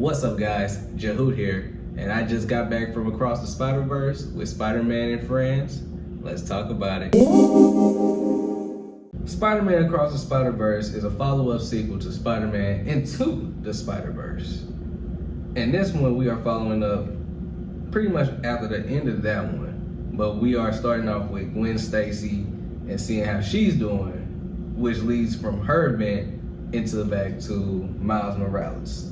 What's up guys, Jahoot here, and I just got back from Across the Spider-Verse with Spider-Man and Friends. Let's talk about it. Spider-Man Across the Spider-Verse is a follow-up sequel to Spider-Man Into the Spider-Verse. And this one we are following up pretty much after the end of that one, but we are starting off with Gwen Stacy and seeing how she's doing, which leads from her event into back to Miles Morales.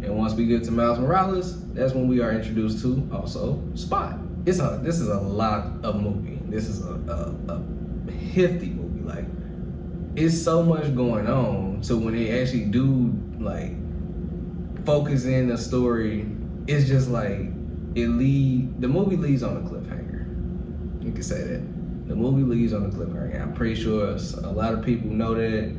And once we get to Miles Morales, that's when we are introduced to also Spot. This is a lot of movie. This is a hefty movie. Like, it's so much going on. So when they actually do like focus in the story, it's just like the movie leaves on a cliffhanger. You can say that. The movie leaves on a cliffhanger. And I'm pretty sure a lot of people know that.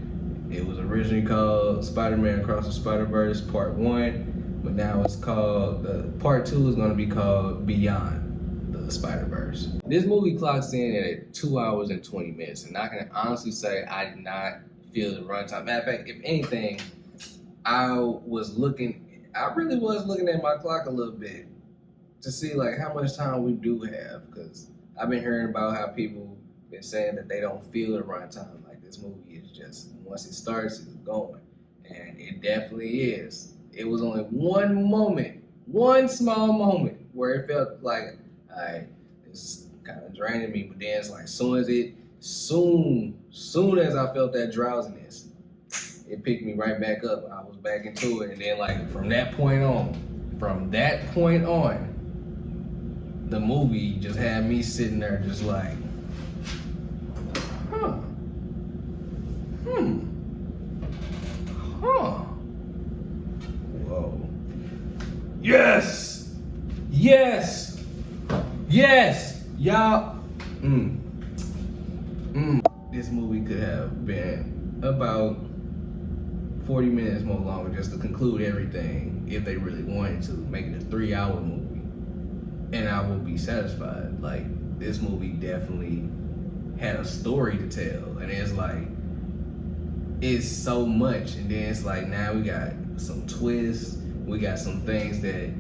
It was originally called Spider-Man Across the Spider-Verse Part 1, but now it's called, Part 2 is going to be called Beyond the Spider-Verse. This movie clocks in at 2 hours and 20 minutes, and I can honestly say I did not feel the runtime. Matter of fact, if anything, I really was looking at my clock a little bit to see like how much time we do have, because I've been hearing about how people been saying that they don't feel the runtime. Like, this movie is just, once it starts, it's going. And it definitely is. It was only one small moment where it felt like, it's kind of draining me, but then it's like soon as I felt that drowsiness, it picked me right back up. I was back into it, and then like from that point on, the movie just had me sitting there just like, whoa. Yes! Y'all. This movie could have been about 40 minutes more longer just to conclude everything if they really wanted to, make it a 3-hour movie. And I will be satisfied. Like, this movie definitely had a story to tell, and it's like, it's so much, and then it's like now we got some twists, we got some things that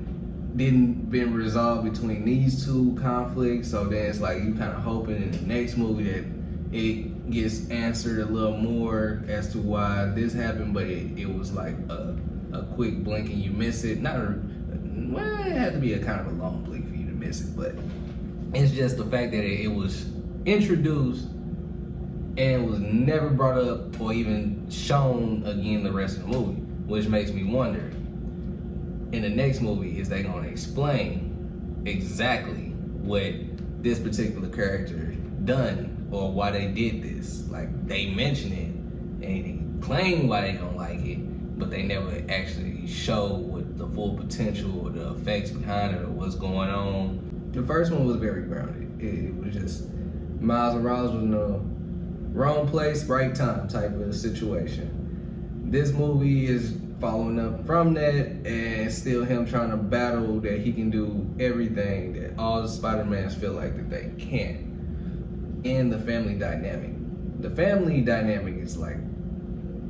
didn't been resolved between these two conflicts, so then it's like you kind of hoping in the next movie that it gets answered a little more as to why this happened, but it was like a quick blink and you miss it. Well, it had to be a kind of a long blink for you to miss it, but it's just the fact that it was introduced and was never brought up or even shown again the rest of the movie, which makes me wonder, in the next movie, is they gonna explain exactly what this particular character done or why they did this? Like, they mention it and they claim why they don't like it, but they never actually show what the full potential or the effects behind it or what's going on. The first one was very grounded. It was just Miles Morales was in the wrong place, right time type of situation. This movie is following up from that, and still him trying to battle that he can do everything that all the Spider-Mans feel like that they can't. And the family dynamic. The family dynamic is like,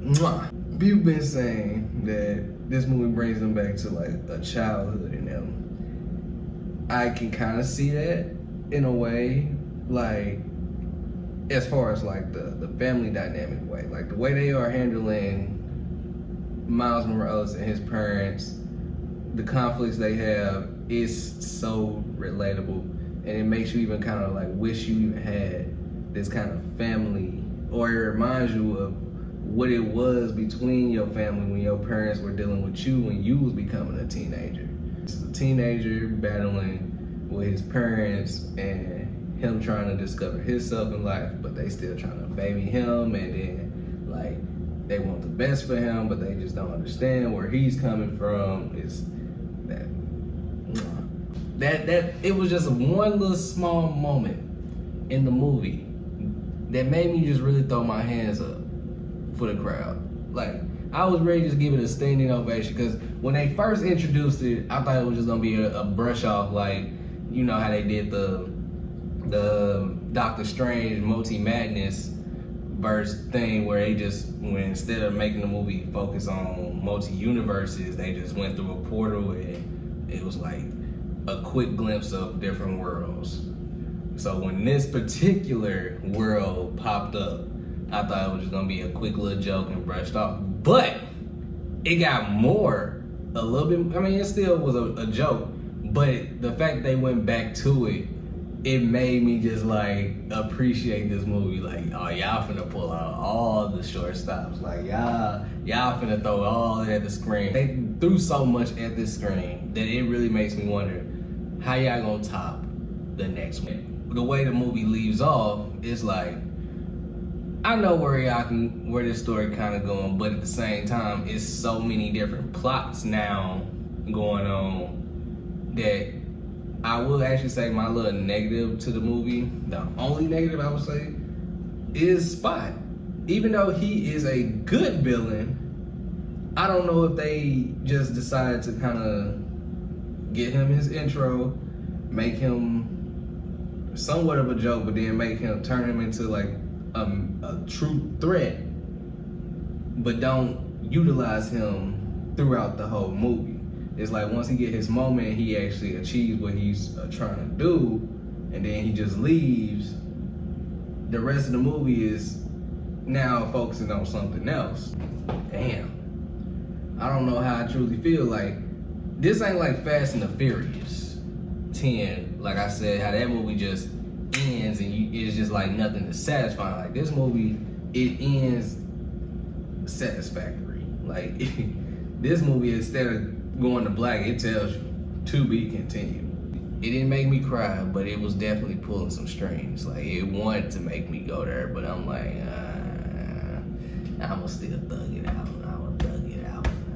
mwah. People been saying that this movie brings them back to like a childhood in them. I can kind of see that in a way, like, as far as like the family dynamic way, like the way they are handling Miles Morales and his parents, the conflicts they have is so relatable, and it makes you even kind of like wish you even had this kind of family, or it reminds you of what it was between your family when your parents were dealing with you when you was becoming a teenager. This is a teenager battling with his parents and him trying to discover himself in life, but they still trying to baby him, and then like they want the best for him, but they just don't understand where he's coming from. Is that it was just one little small moment in the movie that made me just really throw my hands up for the crowd. Like, I was ready to just give it a standing ovation, because when they first introduced it, I thought it was just gonna be a brush off, like, you know how they did the Doctor Strange Multi Madness verse thing where they just, when instead of making the movie focus on multi-universes, they just went through a portal and it was like a quick glimpse of different worlds. So when this particular world popped up, I thought it was just gonna be a quick little joke and brushed off. But it got more, a little bit, I mean, it still was a joke, but the fact they went back to it, it made me just like appreciate this movie. Like, oh, y'all finna pull out all the short stops. Like, y'all finna throw all that at the screen. They threw so much at this screen that it really makes me wonder how y'all gonna top the next one. The way the movie leaves off is like, I know where this story kind of going, but at the same time, it's so many different plots now going on that I will actually say my little negative to the movie, the only negative I would say, is Spot. Even though he is a good villain, I don't know if they just decided to kind of get him his intro, make him somewhat of a joke, but then turn him into like a true threat, but don't utilize him throughout the whole movie. It's like once he get his moment, he actually achieves what he's trying to do, and then he just leaves. The rest of the movie is now focusing on something else. Damn. I don't know how I truly feel. Like, this ain't like Fast and the Furious 10. Like I said, how that movie just ends and it's just like nothing is satisfying. Like, this movie, it ends satisfactory. Like, this movie, instead of going to black, it tells you to be continued. It didn't make me cry, but it was definitely pulling some strings. Like, it wanted to make me go there, but I'm like, I'ma still thug it out.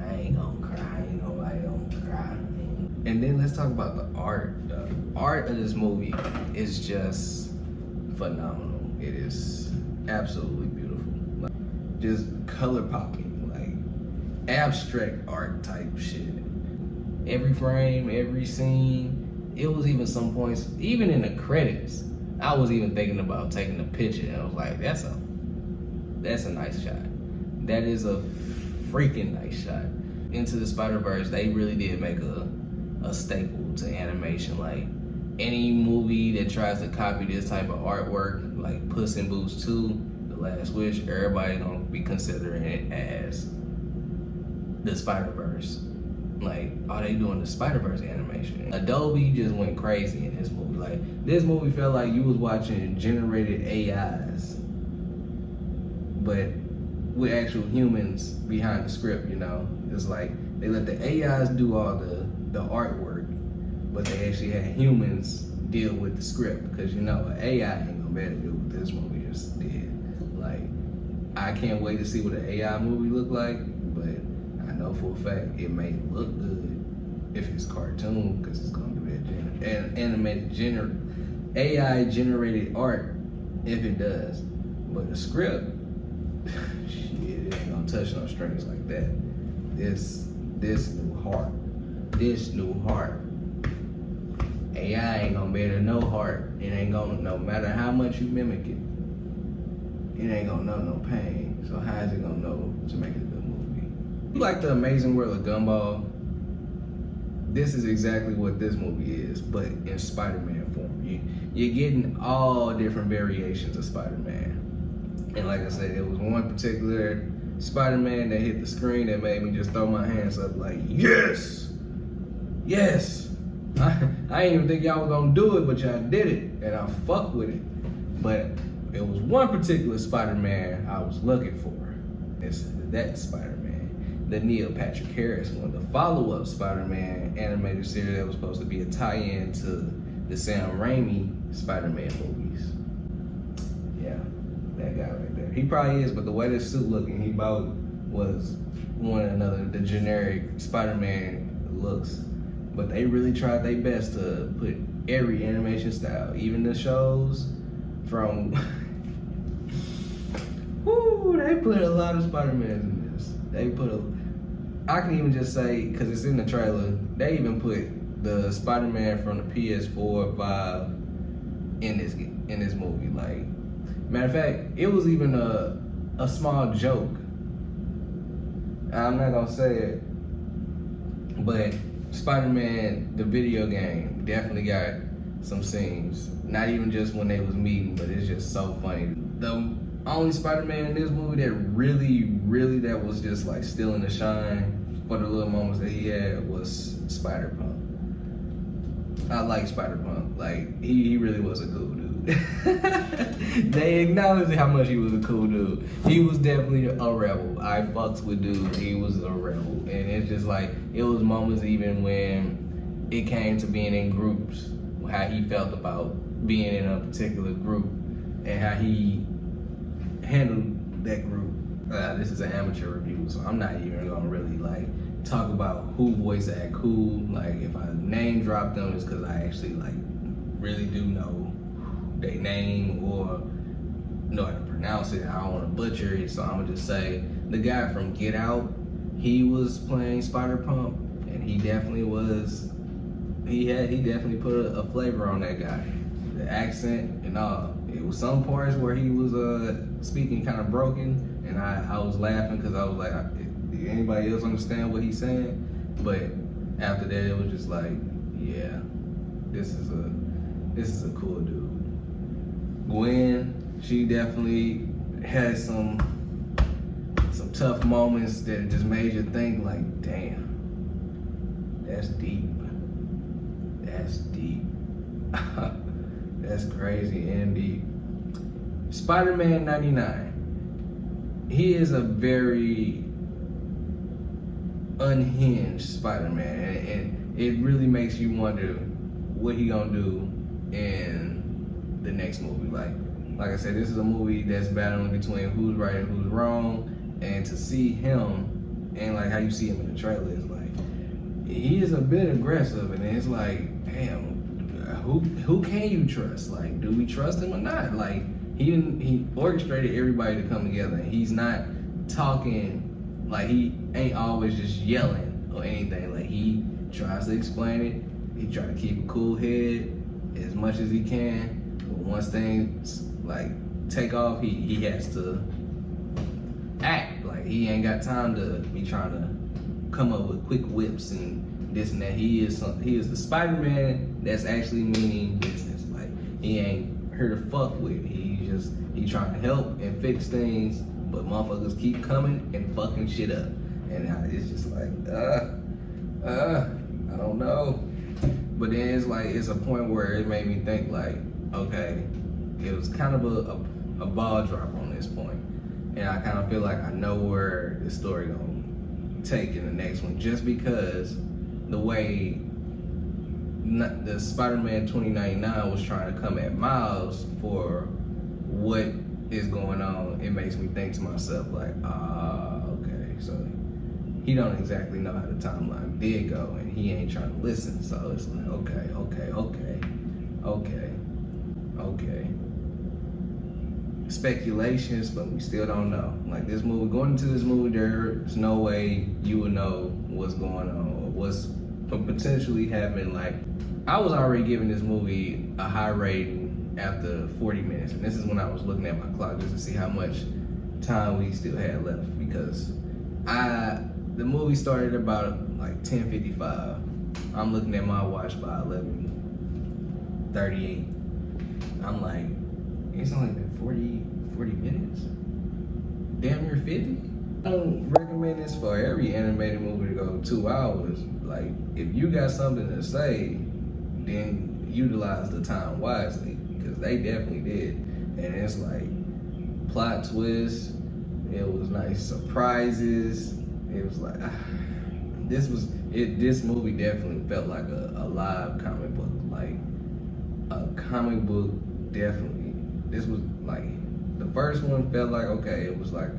I ain't gonna cry. Ain't nobody gonna cry. And then let's talk about the art. The art of this movie is just phenomenal. It is absolutely beautiful. Like, just color popping, like abstract art type shit. Every frame, every scene. It was even some points, even in the credits, I was even thinking about taking a picture, and I was like, that's a nice shot. That is a freaking nice shot. Into the Spider-Verse, they really did make a staple to animation. Like, any movie that tries to copy this type of artwork, like Puss in Boots 2, The Last Wish, everybody gonna be considering it as the Spider-Verse. Like, are they doing the Spider-Verse animation? Adobe just went crazy in this movie. Like, this movie felt like you was watching generated AIs, but with actual humans behind the script, you know? It's like, they let the AIs do all the artwork, but they actually had humans deal with the script, because, you know, an AI ain't gonna be able to do what this movie just did. Like, I can't wait to see what an AI movie look like, but I know for a fact it may look good if it's cartoon, because it's gonna be animated AI generated art if it does. But the script, shit, it ain't gonna touch no strings like that. This new heart. AI ain't gonna be able to know heart. It ain't gonna, no matter how much you mimic it, it ain't gonna know no pain. So how is it gonna know to make it a good movie? You like The Amazing World of Gumball? This is exactly what this movie is, but in Spider-Man form. You're getting all different variations of Spider-Man. And like I said, it was one particular Spider-Man that hit the screen that made me just throw my hands up like, yes! Yes! I didn't even think y'all was gonna do it, but y'all did it, and I fucked with it. But it was one particular Spider-Man I was looking for. It's that Spider-Man, the Neil Patrick Harris one, the follow-up Spider-Man animated series that was supposed to be a tie-in to the Sam Raimi Spider-Man movies. Yeah, that guy right there. He probably is, but the way this suit looking, he about was one another, the generic Spider-Man looks. But they really tried their best to put every animation style, even the shows from, whoo, they put a lot of Spider-Mans in this. I can even just say, because it's in the trailer, they even put the Spider-Man from the PS4, 5 in this movie. Like, Matter of fact, it was even a small joke. I'm not gonna say it, but Spider-Man, the video game, definitely got some scenes. Not even just when they was meeting, but it's just so funny. The only Spider-Man in this movie that really that was just like stealing the shine for the little moments that he had was Spider-Punk. I like Spider-Punk. Like, he really was a cool dude. They acknowledged how much he was a cool dude. He was definitely a rebel. I fucks with dude. He was a rebel. And it's just like, it was moments even when it came to being in groups, how he felt about being in a particular group and how he handled that group. This is an amateur review, so I'm not even gonna really like talk about who voice act who. Like, if I name drop them, it's because I actually like really do know their name or know how to pronounce it. I don't want to butcher it, so I'm gonna just say the guy from Get Out, he was playing Spider-Punk, and he definitely was. He definitely put a flavor on that guy. The accent and all. It was some parts where he was speaking kind of broken, and I was laughing because I was like, did anybody else understand what he's saying? But after that, it was just like, yeah, this is a cool dude. Gwen, she definitely had some tough moments that just made you think like, damn, that's deep. That's deep. That's crazy and deep. Spider-Man 99. He is a very unhinged Spider-Man, and it really makes you wonder what he gonna do in the next movie. Like I said, this is a movie that's battling between who's right and who's wrong, and to see him and like how you see him in the trailer is like, he is a bit aggressive, and it's like, damn, who can you trust? Like, do we trust him or not? Like, he orchestrated everybody to come together, and he's not talking, like, he ain't always just yelling or anything. Like, he tries to explain it. He tries to keep a cool head as much as he can. But once things like take off, he has to act. Like, he ain't got time to be trying to come up with quick whips and this and that. He is the Spider-Man that's actually meaning business. Like, he ain't here to fuck with. He trying to help and fix things, but motherfuckers keep coming and fucking shit up. And it's just like, I don't know. But then it's a point where it made me think like, okay, it was kind of a ball drop on this point. And I kind of feel like I know where the story gonna take in the next one, just because the way the Spider-Man 2099 was trying to come at Miles for what is going on. It makes me think to myself like, okay, so he don't exactly know how the timeline did go, and he ain't trying to listen. So it's like, okay. Speculations, but we still don't know. Like, this movie, going into this movie, there's no way you would know what's going on or what's potentially happening. Like, I was already giving this movie a high rating after 40 minutes, and this is when I was looking at my clock just to see how much time we still had left, because the movie started about like 10:55. I'm looking at my watch by 11:38. I'm like, it's only been 40 minutes? Damn near 50? I don't recommend this for every animated movie to go 2 hours. Like, if you got something to say, then utilize the time wisely, because they definitely did. And it's like plot twists, it was nice surprises. It was like, this movie definitely felt like a live comic book. Like, a comic book, definitely. This was like, the first one felt like, okay, it was like,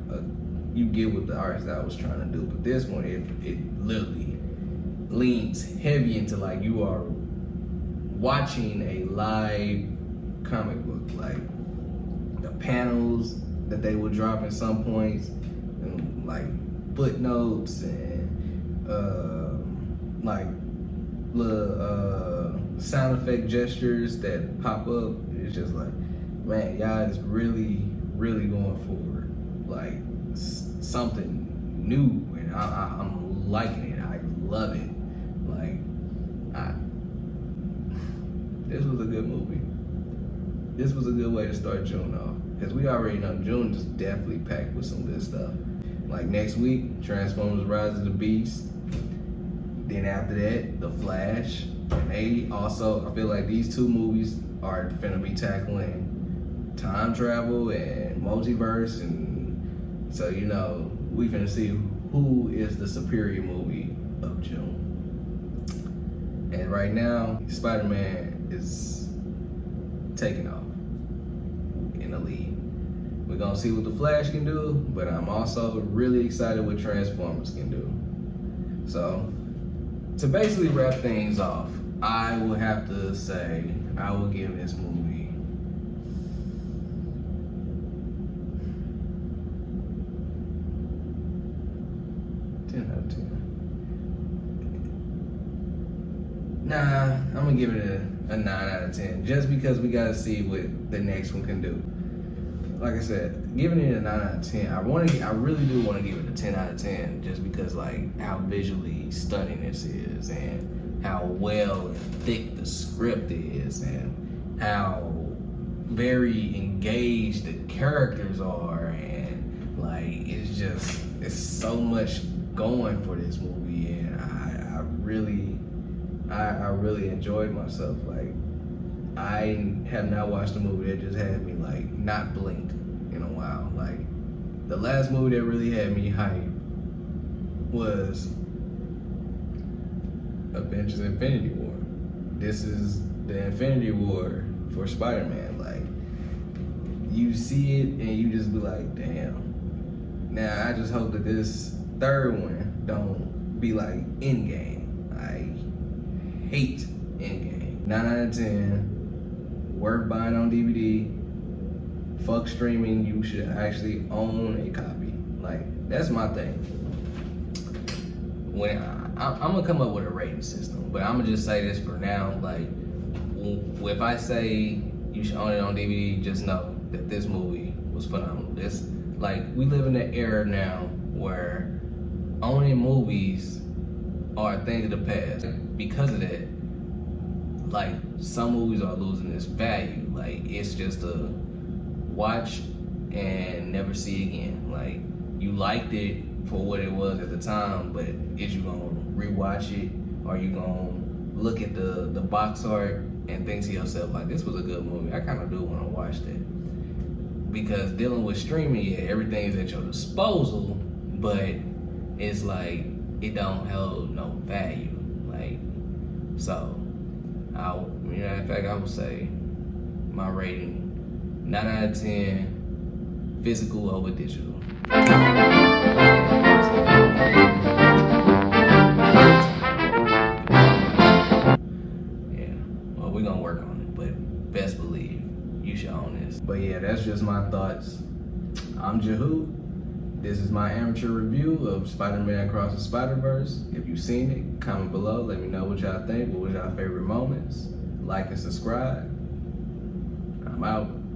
you get what the artist I was trying to do. But this one, it literally leans heavy into like, you are watching a live comic book. Like, the panels that they would drop at some points, and like footnotes and like little sound effect gestures that pop up. It's just like, man, y'all is really, really going forward. Like something new, and I'm liking it. I love it. Like, this was a good movie. This was a good way to start June off, because we already know June is definitely packed with some good stuff. Like next week, Transformers: Rise of the Beast. Then after that, The Flash. And they also, I feel like these two movies are finna be tackling time travel and multiverse, and so you know we finna see who is the superior movie of June. And right now, Spider-Man is taking off in the lead. We're gonna see what The Flash can do, but I'm also really excited what Transformers can do. So, to basically wrap things off, I will have to say I will give this movie out of 10. Nah, I'm gonna give it a 9 out of 10, just because we gotta see what the next one can do. Like I said, giving it a 9 out of 10, I really do want to give it a 10 out of 10, just because like how visually stunning this is, and how well and thick the script is, and how very engaged the characters are, and like it's so much going for this movie, and I really enjoyed myself. Like, I have not watched a movie that just had me like not blink in a while. Like, the last movie that really had me hyped was Avengers: Infinity War. This is the Infinity War for Spider-Man. Like, you see it and you just be like, damn. Now I just hope that this third one don't be like Endgame. I hate Endgame. 9 out of 10. Worth buying on DVD. Fuck streaming. You should actually own a copy. Like, that's my thing. When I'm gonna come up with a rating system, but I'm gonna just say this for now. Like, if I say you should own it on DVD, just know that this movie was phenomenal. This, like, we live in an era now where owning movies are a thing of the past. Because of that, like, some movies are losing its value. Like, it's just a watch and never see again. Like, you liked it for what it was at the time, but is you gonna rewatch it, or you gonna look at the box art and think to yourself, like, this was a good movie, I kind of do want to watch that? Because dealing with streaming, yeah, everything is at your disposal, but it's like it don't hold no value. Like, so in fact, I would say my rating 9 out of 10, physical over digital. Yeah, well, we're gonna work on it, but best believe you should own this. But yeah, that's just my thoughts. I'm Jahoot. This is my amateur review of Spider-Man Across the Spider-Verse. If you've seen it, comment below. Let me know what y'all think. What was y'all favorite moments? Like and subscribe. I'm out.